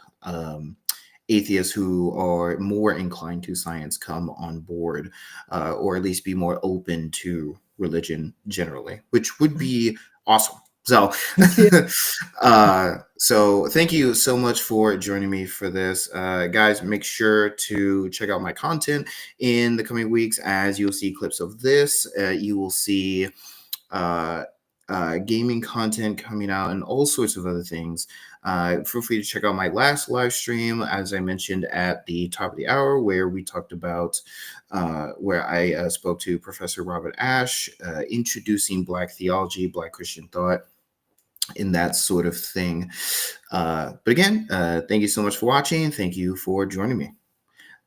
atheists who are more inclined to science come on board, or at least be more open to religion generally, which would be awesome. So, Yeah. so thank you so much for joining me for this, guys. Make sure to check out my content in the coming weeks, as you'll see clips of this. You will see uh, gaming content coming out and all sorts of other things. Feel free to check out my last live stream, as I mentioned at the top of the hour, where we talked about, where I spoke to Professor Robert Ashe, introducing Black theology, Black Christian thought, in that sort of thing. But again, thank you so much for watching. Thank you for joining me.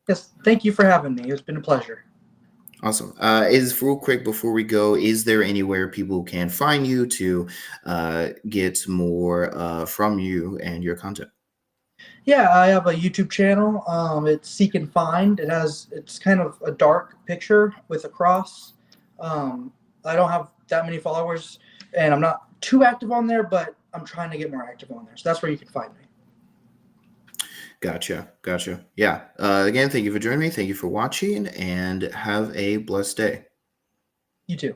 Yes, thank you for having me. It's been a pleasure. Awesome. Is real quick before we go, is there anywhere people can find you to get more from you and your content? Yeah, I have a YouTube channel. It's Seek and Find. It's kind of a dark picture with a cross. Um, I don't have that many followers, and I'm not too active on there, but I'm trying to get more active on there. So that's where you can find me. Gotcha. Yeah. Again, thank you for joining me. Thank you for watching, and have a blessed day. You too.